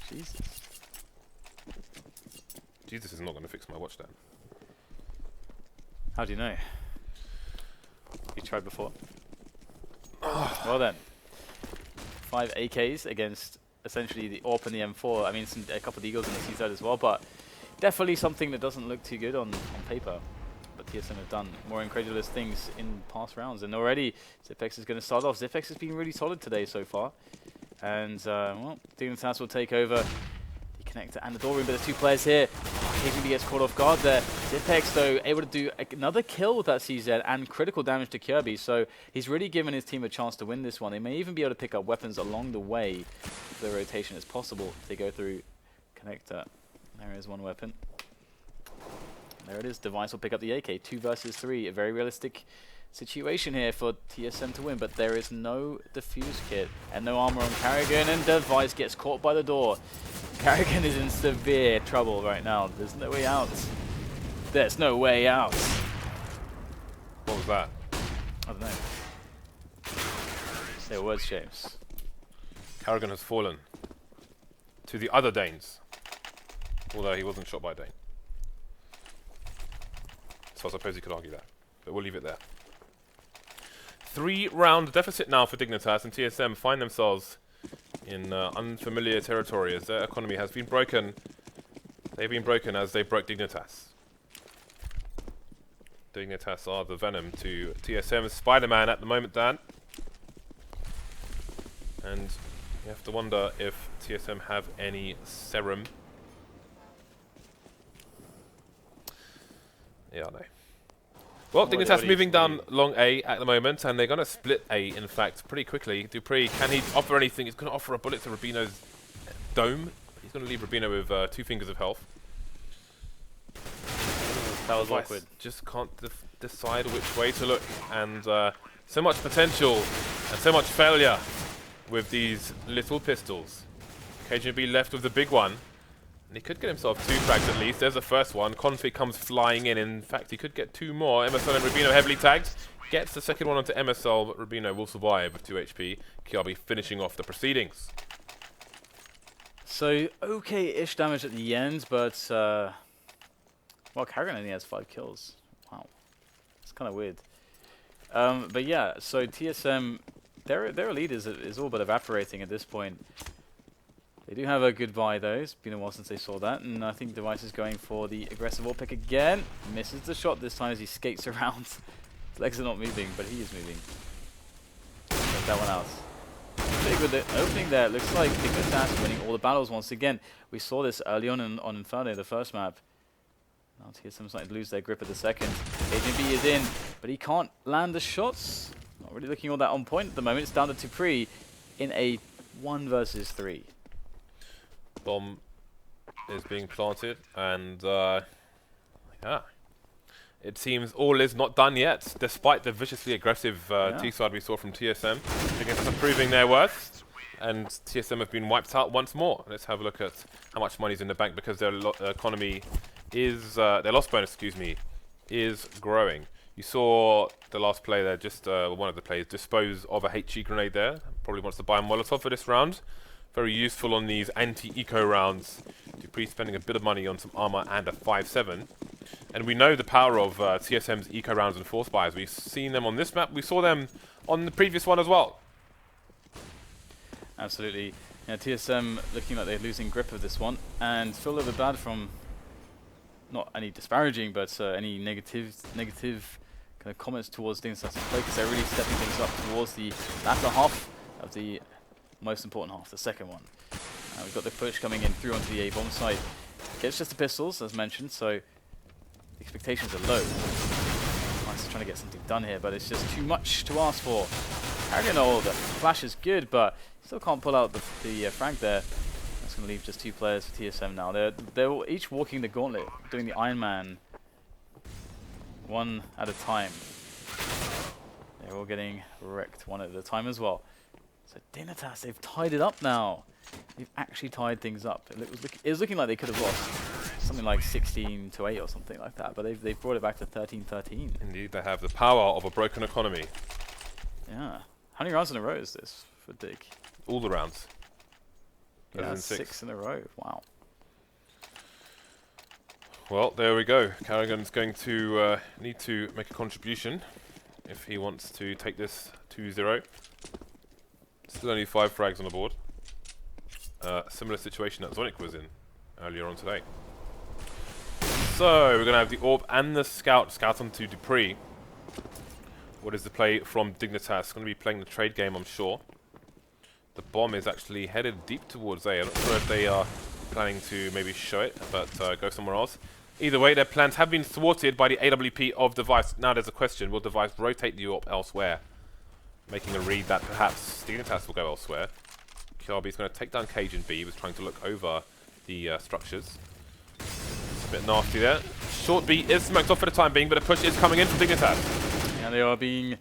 [SPEAKER 1] Jesus.
[SPEAKER 2] Jesus is not going to fix my watch then.
[SPEAKER 1] How do you know? You tried before? Well then. 5 AKs against essentially the AWP and the M4. I mean, a couple of Eagles on the C side as well, but definitely something that doesn't look too good on paper. But TSM have done more incredulous things in past rounds. And already, Zipex is going to start off. Zipex has been really solid today so far. And, well, Dignitas will take over the connector and the door room, but there's 2 players here. KJB gets caught off guard there. Zipex, though, able to do another kill with that CZ and critical damage to Kjaerbye. So he's really given his team a chance to win this one. They may even be able to pick up weapons along the way if the rotation is possible if they go through connector. There is one weapon. There it is. Device will pick up the AK. 2 versus 3. A very realistic situation here for TSM to win, but there is no defuse kit and no armor on karrigan, and Device gets caught by the door. karrigan is in severe trouble right now. There's no way out. There's no way out.
[SPEAKER 2] What was that?
[SPEAKER 1] I don't know. Say words, James.
[SPEAKER 2] karrigan has fallen to the other Danes, although he wasn't shot by a Dane. So I suppose you could argue that, but we'll leave it there. 3-round deficit now for Dignitas, and TSM find themselves in unfamiliar territory as their economy has been broken. They've been broken as they broke Dignitas. Dignitas are the venom to TSM's Spider-Man at the moment, Dan. And you have to wonder if TSM have any serum. Yeah, I know. Well, Dignitas moving down long A at the moment, and they're going to split A, in fact, pretty quickly. dupreeh, can he offer anything? He's going to offer a bullet to RUBINO's dome. He's going to leave RUBINO with 2 fingers of health.
[SPEAKER 1] That was awkward.
[SPEAKER 2] Just can't decide which way to look, and so much potential and so much failure with these little pistols. cajunb left with the big one. And he could get himself 2 frags at least. There's the first one. Config comes flying in. In fact, he could get 2 more. MSL and RUBINO heavily tagged. Gets the second one onto MSL, but RUBINO will survive with 2 HP. Kjaerbye finishing off the proceedings.
[SPEAKER 1] So, okay-ish damage at the end, but... well, karrigan only has 5 kills. Wow. It's kind of weird. But yeah, so TSM... Their lead is all but evaporating at this point. They do have a goodbye though. It's been a while since they saw that, and I think Device is going for the aggressive wall pick again. Misses the shot this time as he skates around. His legs are not moving, but he is moving. Get that one out. Big with the opening there. Looks like Dignitas winning all the battles once again. We saw this early on Inferno, the first map. Now TSM starting to lose their grip at the second. cajunb is in, but he can't land the shots. Not really looking all that on point at the moment. It's down to dupreeh in a 1 versus 3.
[SPEAKER 2] Bomb is being planted, and yeah, it seems all is not done yet, despite the viciously aggressive T-side we saw from TSM. Dignitas proving their worth, and TSM have been wiped out once more. Let's have a look at how much money's in the bank, because their economy is, their loss bonus, excuse me, is growing. You saw the last play there, just one of the players dispose of a HE grenade there. Probably wants to buy a Molotov for this round. Very useful on these anti-eco rounds. dupreeh spending a bit of money on some armor and a 5.7. And we know the power of TSM's eco rounds and force buys. We've seen them on this map. We saw them on the previous one as well.
[SPEAKER 1] Absolutely. Yeah, TSM looking like they're losing grip of this one, and feel a little bit bad from not any disparaging, but any negative kind of comments towards Dignitas' play, because they're really stepping things up towards the latter half of the most important half, the second one. We've got the push coming in through onto the A bomb site. Gets just the pistols, as mentioned, so the expectations are low. Nice trying to get something done here, but it's just too much to ask for. karrigan, the flash is good, but still can't pull out the frag there. That's going to leave just 2 players for TSM now. They're each walking the gauntlet, doing the Iron Man one at a time. They're all getting wrecked one at a time as well. So Dignitas, they've tied it up now. They've actually tied things up. It was looking like they could have lost something like 16-8 or something like that, but they've brought it back to 13-13.
[SPEAKER 2] Indeed, they have the power of a broken economy.
[SPEAKER 1] Yeah. How many rounds in a row is this for Dig?
[SPEAKER 2] All the rounds.
[SPEAKER 1] Yeah,
[SPEAKER 2] As in
[SPEAKER 1] 6 in a row. Wow.
[SPEAKER 2] Well, there we go. Karrigan's going to need to make a contribution if he wants to take this 2-0. Still only 5 frags on the board. Similar situation that Wienecke was in earlier on today. So, we're going to have the Orb and the Scout. Scout onto dupreeh. What is the play from Dignitas? Going to be playing the trade game, I'm sure. The bomb is actually headed deep towards A. I'm not sure if they are planning to maybe show it, but go somewhere else. Either way, their plans have been thwarted by the AWP of Device. Now there's a question, will Device rotate the AWP elsewhere? Making a read that perhaps Dignitas will go elsewhere. Kjærbye is going to take down cajunb. He was trying to look over the structures. It's a bit nasty there. Short B is smoked off for the time being, but a push is coming in from Dignitas.
[SPEAKER 1] And they are being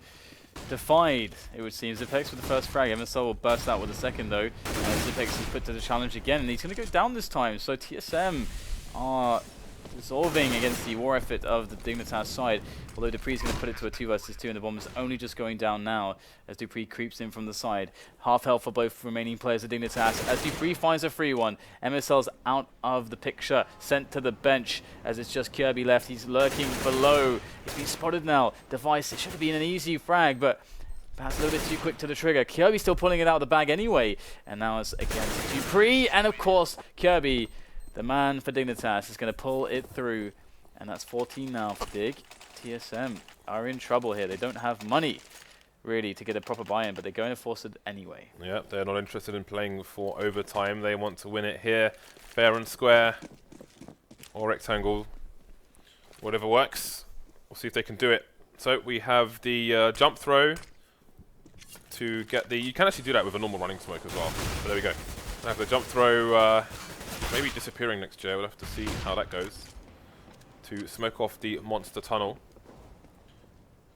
[SPEAKER 1] defied, it would seem. Zipex with the first frag. MSL will burst out with the second, though. Zipex is put to the challenge again, and he's going to go down this time. So TSM are resolving against the war effort of the Dignitas side, although dupreeh is going to put it to a 2 versus 2, and the bomb is only just going down now as dupreeh creeps in from the side. Half health for both remaining players of Dignitas as dupreeh finds a free one. MSL's out of the picture, sent to the bench as it's just Kjærbye left. He's lurking below. He's been spotted now. Device, it should have been an easy frag, but perhaps a little bit too quick to the trigger. Kjærbye still pulling it out of the bag anyway, and now it's against dupreeh, and of course Kjærbye, the man for Dignitas, is going to pull it through, and that's 14 now for Dig. TSM are in trouble here. They don't have money, really, to get a proper buy-in, but they're going to force it anyway.
[SPEAKER 2] Yeah, they're not interested in playing for overtime. They want to win it here, fair and square, or rectangle, whatever works. We'll see if they can do it. So we have the jump throw to get the... You can actually do that with a normal running smoke as well. So there we go. We have the jump throw... maybe disappearing next year. We'll have to see how that goes. To smoke off the monster tunnel.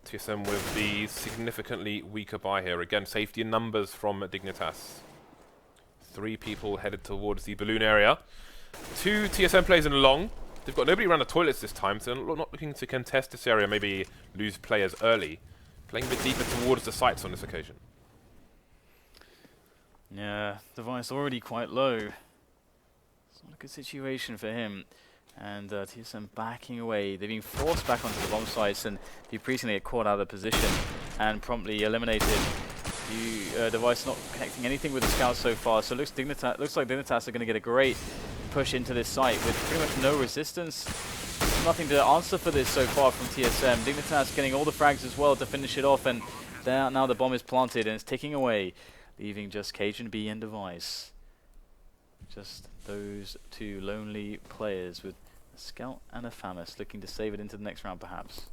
[SPEAKER 2] TSM with the significantly weaker buy here. Again, safety in numbers from Dignitas. 3 people headed towards the balloon area. 2 TSM players in long. They've got nobody around the toilets this time, so they're not looking to contest this area, maybe lose players early. Playing a bit deeper towards the sites on this occasion.
[SPEAKER 1] Yeah, Device already quite low. It's not a good situation for him. And TSM backing away. They're being forced back onto the bomb sites, and dupreeh's going to get caught out of position and promptly eliminated. Device not connecting anything with the scouts so far, so looks like Dignitas are going to get a great push into this site with pretty much no resistance. Nothing to answer for this so far from TSM. Dignitas getting all the frags as well to finish it off, and now the bomb is planted and it's ticking away, leaving just cajunb and Device. Just those 2 lonely players with a scout and a Famus looking to save it into the next round, perhaps.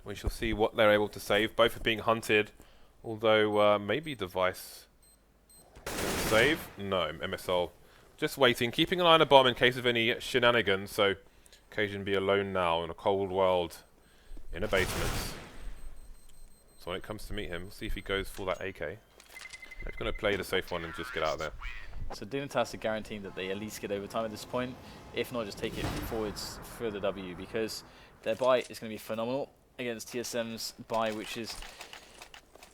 [SPEAKER 2] We shall see what they're able to save. Both are being hunted, although maybe Device can save. No, MSL just waiting, keeping an eye on a bomb in case of any shenanigans. So cajunb alone now in a cold world in a basement. So when it comes to meet him, we'll see if he goes for that AK. They're going to play the safe one and just get out of there.
[SPEAKER 1] So Dignitas are guaranteeing that they at least get overtime at this point. If not, just take it forwards for the W, because their buy is going to be phenomenal against TSM's buy, which is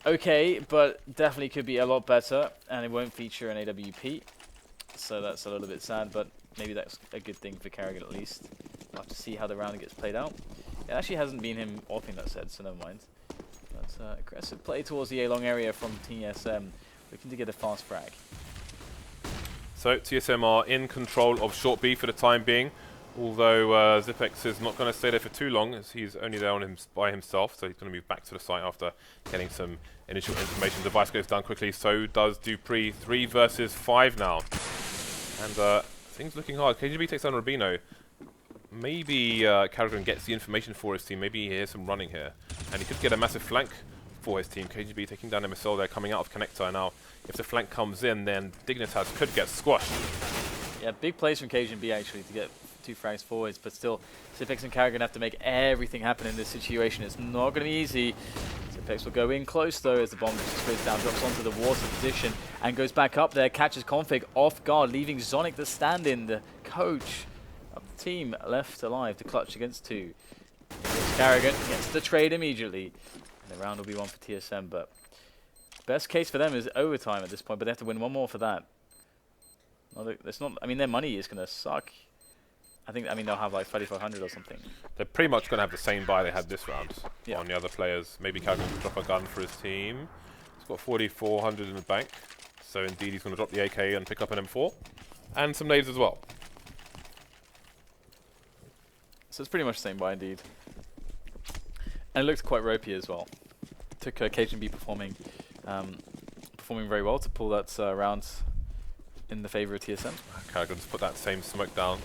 [SPEAKER 1] okay, but definitely could be a lot better, and it won't feature an AWP. So that's a little bit sad, but maybe that's a good thing for karrigan at least. We'll have to see how the round gets played out. It actually hasn't been him AWPing, that said, so never mind. But aggressive play towards the A-long area from TSM. Looking to get a fast frag.
[SPEAKER 2] So TSM are in control of short B for the time being, although Zipex is not going to stay there for too long as he's only there on by himself, so he's going to move back to the site after getting some initial information. Device goes down quickly, so does dupreeh. 3 versus 5 now. And things looking hard. cajunb takes down RUBINO. Maybe karrigan gets the information for his team. Maybe he hears some running here. And he could get a massive flank for his team. cajunb taking down MSL there, coming out of connector. Now, if the flank comes in, then Dignitas could get squashed.
[SPEAKER 1] Yeah, big plays from cajunb actually to get 2 frags forwards, but still, Zipex and karrigan have to make everything happen in this situation. It's not going to be easy. Zipex will go in close though as the bomb just goes down, drops onto the water position, and goes back up there, catches Config off guard, leaving Zonic the stand-in, the coach of the team, left alive to clutch against 2. karrigan, gets the trade immediately. And the round will be one for TSM, but best case for them is overtime at this point, but they have to win one more for that. It's not, I mean, their money is going to suck. I mean, they'll have like 3,500 or something.
[SPEAKER 2] They're pretty much going to have the same buy they had this round
[SPEAKER 1] Yeah.
[SPEAKER 2] on the other players. Maybe Kjaerbye can drop a gun for his team. He's got 4,400 in the bank. So indeed he's going to drop the AK and pick up an M4. And some nades as well.
[SPEAKER 1] So it's pretty much the same buy indeed. And it looked quite ropey as well. Took cajunb performing very well to pull that round in the favour of TSM.
[SPEAKER 2] Kjaerbye just put that same smoke down.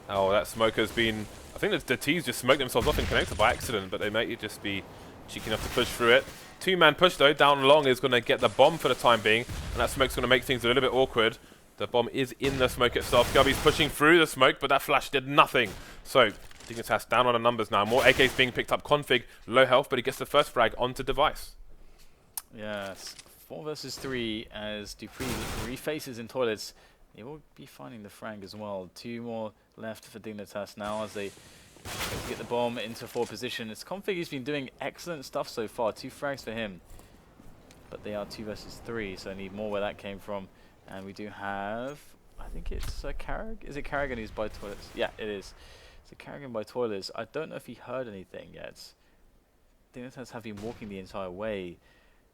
[SPEAKER 2] Oh, that smoke has been... I think the T's just smoked themselves off in connector by accident, but they might just be cheeky enough to push through it. Two-man push, though. Down long is going to get the bomb for the time being, and that smoke's going to make things a little bit awkward. The bomb is in the smoke itself. Kjærbye's pushing through the smoke, but that flash did nothing. So, Dignitas down on the numbers now. More AKs being picked up. Config, low health, but he gets the first frag onto device.
[SPEAKER 1] Yes, 4 versus 3 as dupreeh refaces in toilets. He will be finding the frag as well. 2 more left for Dignitas now as they get the bomb into forward position. It's Config who's been doing excellent stuff so far. 2 frags for him. But they are 2 versus 3, so I need more where that came from. And we do have, I think it's karrigan. Is it karrigan who's by toilets? Yeah, it is. It's a karrigan by toilets. I don't know if he heard anything yet. Dignitas have been walking the entire way.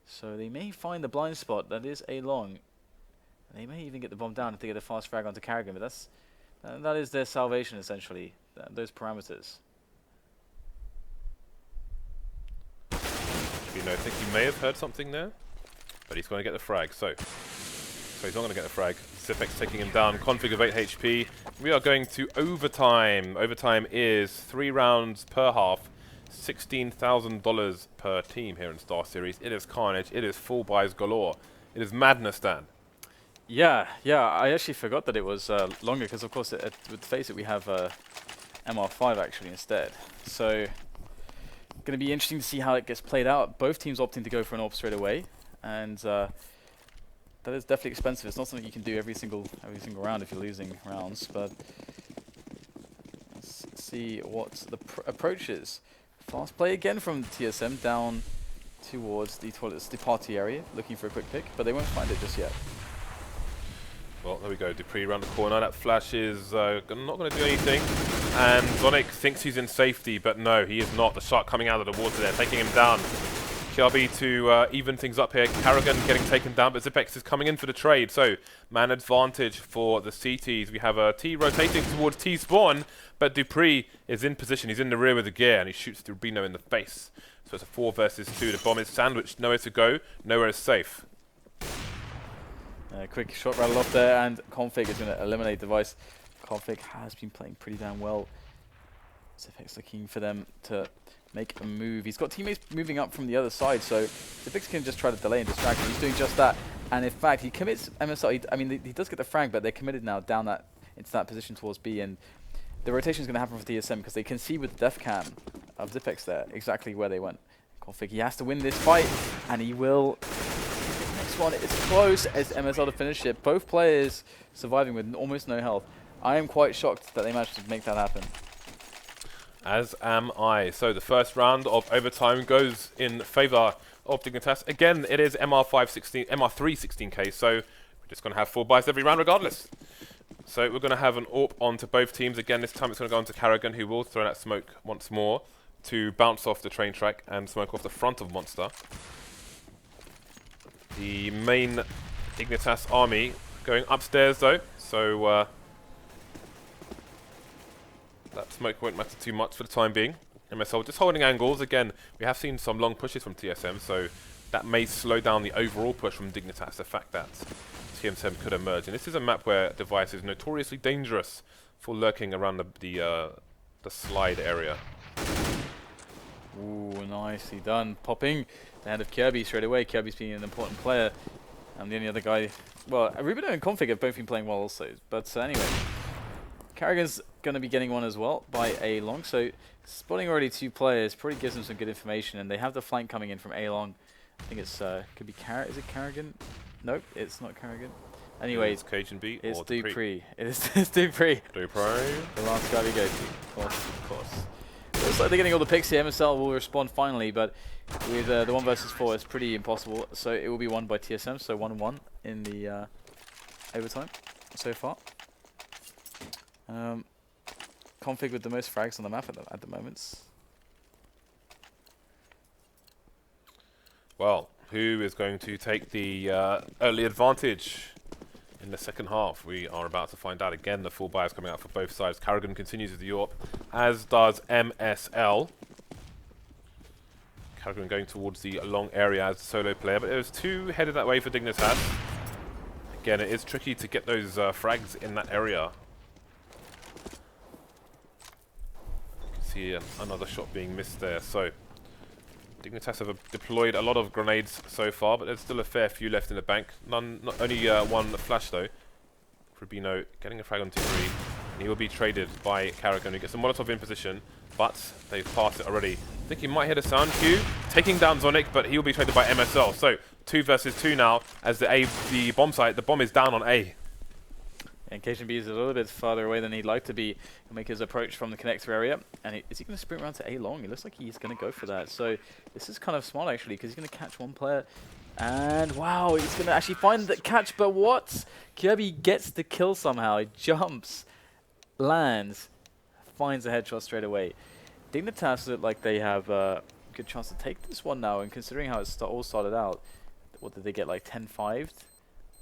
[SPEAKER 1] So they may find the blind spot. That is a long. And they may even get the bomb down if they get a fast frag onto karrigan. But that is their salvation, essentially. Those parameters.
[SPEAKER 2] You know, I think he may have heard something there, but he's going to get the frag. So he's not going to get the frag. Zipex taking him down. Config of 8 HP. We are going to overtime. Overtime is 3 rounds per half. $16,000 per team here in StarSeries. It is carnage. It is full buys galore. It is madness, Dan.
[SPEAKER 1] Yeah. I actually forgot that it was longer because, of course, with face it, we have MR5 actually instead. So, going to be interesting to see how it gets played out. Both teams opting to go for an AWP straight away, and that is definitely expensive. It's not something you can do every single round if you're losing rounds. But let's see what the approach is. Fast play again from TSM down towards the toilets, the party area, looking for a quick pick, but they won't find it just yet.
[SPEAKER 2] Well, there we go. dupreeh around the corner. That flash is not going to do anything. And Zonic thinks he's in safety, but no, he is not. The shark coming out of the water there, taking him down. Kjærbye to even things up here. karrigan getting taken down, but Zipex is coming in for the trade. So, man advantage for the CTs. We have a T rotating towards T spawn, but dupreeh is in position. He's in the rear with the gear, and he shoots the RUBINO in the face. So it's a 4 versus 2. The bomb is sandwiched. Nowhere to go. Nowhere is safe.
[SPEAKER 1] Quick shot rattle off there, and Config is going to eliminate device. Config has been playing pretty damn well. Zipex looking for them to make a move. He's got teammates moving up from the other side, so Zipex can just try to delay and distract him. He's doing just that, and in fact, he commits MSL. I mean, he does get the frag, but they're committed now down into that position towards B, and the rotation is going to happen for TSM because they can see with the def cam of Zipex there exactly where they went. Config, he has to win this fight, and he will. Next one is close as MSL to finish it. Both players surviving with almost no health. I am quite shocked that they managed to make that happen.
[SPEAKER 2] As am I. So the first round of overtime goes in favour of Dignitas. Again, it is MR3 16k, so we're just going to have 4 buys every round regardless. So we're going to have an AWP onto both teams. Again, this time it's going to go onto karrigan, who will throw that smoke once more to bounce off the train track and smoke off the front of Monster. The main Dignitas army going upstairs though, so that smoke won't matter too much for the time being. MSL just holding angles. Again, we have seen some long pushes from TSM, so that may slow down the overall push from Dignitas, the fact that TSM could emerge. And this is a map where Device is notoriously dangerous for lurking around the slide area.
[SPEAKER 1] Ooh, nicely done. Popping the hand of Kjærbye straight away. Kjærbye's being an important player. And the only other guy... Well, RUBINO and Config have both been playing well also. But anyway, karrigan's going to be getting one as well by A long. So spotting already 2 players probably gives them some good information. And they have the flank coming in from A long. I think it's... could be is it karrigan? Nope, it's not karrigan. Anyway,
[SPEAKER 2] it's cajunb
[SPEAKER 1] it's
[SPEAKER 2] or
[SPEAKER 1] dupreeh. It's dupreeh.
[SPEAKER 2] dupreeh.
[SPEAKER 1] The last guy we go to. Of course. looks like they're getting all the picks here. MSL will respond finally, but with the 1 versus 4, it's pretty impossible. So it will be won by TSM, so 1-1 in the overtime so far. Config with the most frags on the map at the moment.
[SPEAKER 2] Well, who is going to take the early advantage in the second half? We are about to find out. Again, the full buy is coming out for both sides. karrigan continues with the AWP, as does MSL. karrigan going towards the long area as a solo player, but there's 2 headed that way for Dignitas. Again, it is tricky to get those frags in that area. You can see another shot being missed there. So Dignitas have deployed a lot of grenades so far, but there's still a fair few left in the bank. Only 1 flash though. RUBINO getting a frag on dupreeh, and he will be traded by karrigan, who gets a Molotov in position, but they've passed it already. I think he might hit a sound cue, taking down Zonic, but he will be traded by MSL. So 2 versus 2 now, as the bomb site, the bomb is down on A.
[SPEAKER 1] And cajunb is a little bit farther away than he'd like to be. He'll make his approach from the connector area. And is he going to sprint around to A long? It looks like he's going to go for that. So this is kind of smart, actually, because he's going to catch 1 player. And wow, he's going to actually find the catch. But what? Kjærbye gets the kill somehow. He jumps, lands, finds a headshot straight away. Dignitas look like they have a good chance to take this one now. And considering how it all started out, what did they get, like 10-5'd?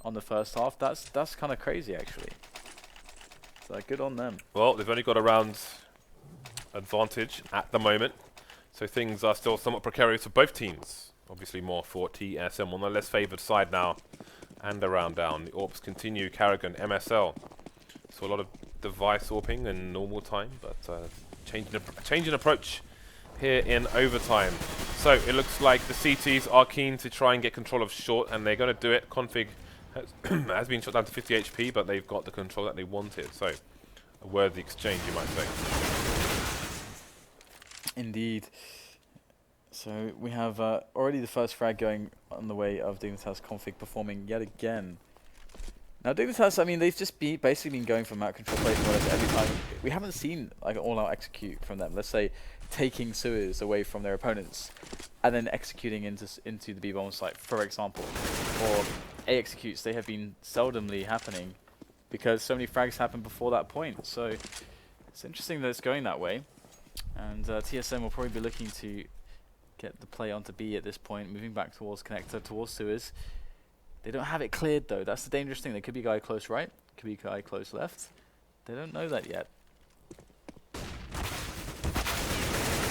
[SPEAKER 1] On the first half, that's kind of crazy actually. So good on them.
[SPEAKER 2] Well, they've only got a round advantage at the moment, so things are still somewhat precarious for both teams. Obviously more for TSM on the less favoured side now, and a round down. The AWPs continue, karrigan, MSL. So a lot of device AWPing in normal time, but change in approach here in overtime. So it looks like the CTs are keen to try and get control of short, and they're going to do it. Config has been shot down to 50 HP, but they've got the control that they wanted. So, a worthy exchange, you might say.
[SPEAKER 1] Indeed. So, we have already the first frag going on the way of Dignitas config performing yet again. Now, Dignitas, I mean, they've just basically been going for map control plays more or less every time. We haven't seen like an all-out execute from them. Let's say taking sewers away from their opponents and then executing into the B-bomb site, for example, or A executes. They have been seldomly happening because so many frags happened before that point. So it's interesting that it's going that way, and TSM will probably be looking to get the play onto B at this point, moving back towards connector, towards sewers. They don't have it cleared though. That's the dangerous thing. There could be a guy close right, could be a guy close left. They don't know that yet.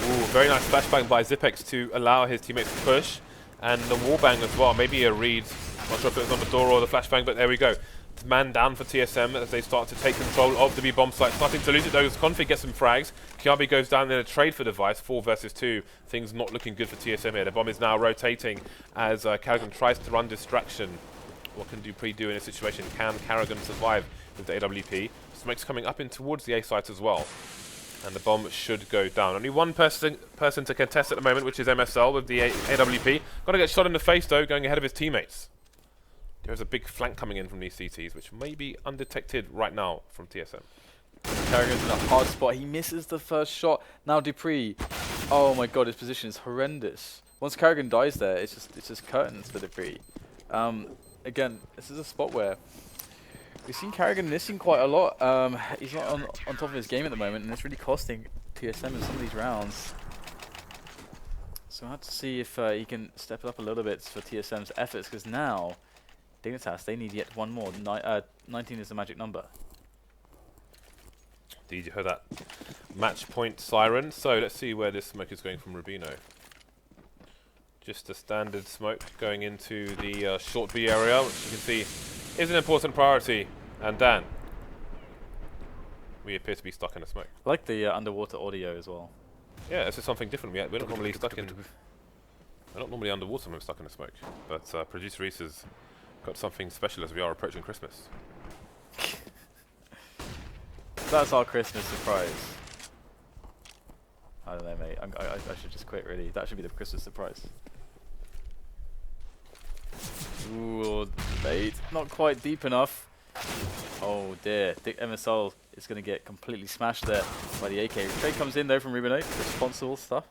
[SPEAKER 2] Ooh, very nice flashbang by Zipex to allow his teammates to push, and the wallbang as well. Maybe a read. Not sure if it was on the door or the flashbang, but there we go. It's man down for TSM as they start to take control of the B-bomb site. Starting to lose it though. Config gets some frags. Kjærbye goes down in a trade for device. 4 versus 2. Things not looking good for TSM here. The bomb is now rotating as karrigan tries to run distraction. What can dupreeh do in a situation? Can karrigan survive with the AWP? Smoke's coming up in towards the A site as well. And the bomb should go down. Only 1 person to contest at the moment, which is MSL with the AWP. Got to get shot in the face though, going ahead of his teammates. There's a big flank coming in from these CTs, which may be undetected right now from TSM.
[SPEAKER 1] karrigan's in a hard spot. He misses the first shot. Now dupreeh. Oh my god, his position is horrendous. Once karrigan dies there, it's just curtains for dupreeh. Again, this is a spot where we've seen karrigan missing quite a lot. He's not on top of his game at the moment, and it's really costing TSM in some of these rounds. So I have to see if he can step it up a little bit for TSM's efforts, because now Dignitas, they need yet 1 more. 19 is the magic number.
[SPEAKER 2] Indeed, you heard that match point siren. So let's see where this smoke is going from RUBINO. Just a standard smoke going into the short B area, which you can see is an important priority. And Dan, we appear to be stuck in a smoke.
[SPEAKER 1] I like the underwater audio as well.
[SPEAKER 2] Yeah, this is something different. We're not normally stuck in. We're not normally underwater when we're stuck in a smoke. But producer Reedtz has got something special as we are approaching Christmas.
[SPEAKER 1] That's our Christmas surprise. I don't know, mate. I should just quit, really. That should be the Christmas surprise. Ooh, bait. Not quite deep enough. Oh dear. MSL is going to get completely smashed there by the AK. Trade comes in though from RUBINO. Responsible stuff.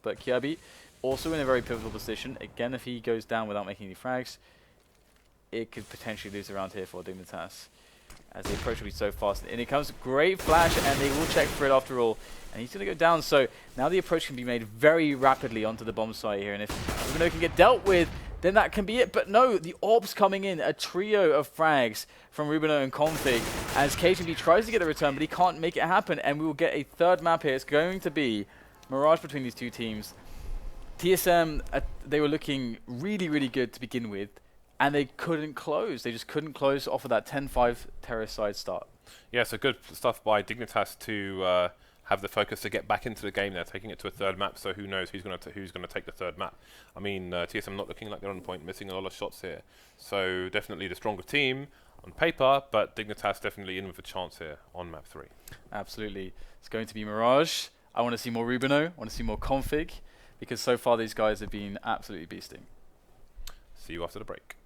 [SPEAKER 1] But Kjærbye also in a very pivotal position. Again, if he goes down without making any frags, it could potentially lose around here for Dignitas, as the approach will be so fast. And it comes great flash, and they will check for it after all. And he's going to go down, so now the approach can be made very rapidly onto the bomb site here. And if RUBINO can get dealt with, then that can be it. But no, the orbs coming in, a trio of frags from RUBINO and Config, as cajunb tries to get a return, but he can't make it happen. And we will get a third map here. It's going to be Mirage between these two teams. TSM, they were looking really, really good to begin with, and they couldn't close. They just couldn't close off of that 10-5 terrace side start.
[SPEAKER 2] Yeah, so good stuff by Dignitas to have the focus to get back into the game. They're taking it to a third map, so who knows who's going to take the third map. I mean, TSM not looking like they're on point, missing a lot of shots here. So definitely the stronger team on paper, but Dignitas definitely in with a chance here on map 3.
[SPEAKER 1] Absolutely. It's going to be Mirage. I want to see more RUBINO. I want to see more Config, because so far these guys have been absolutely beasting.
[SPEAKER 2] See you after the break.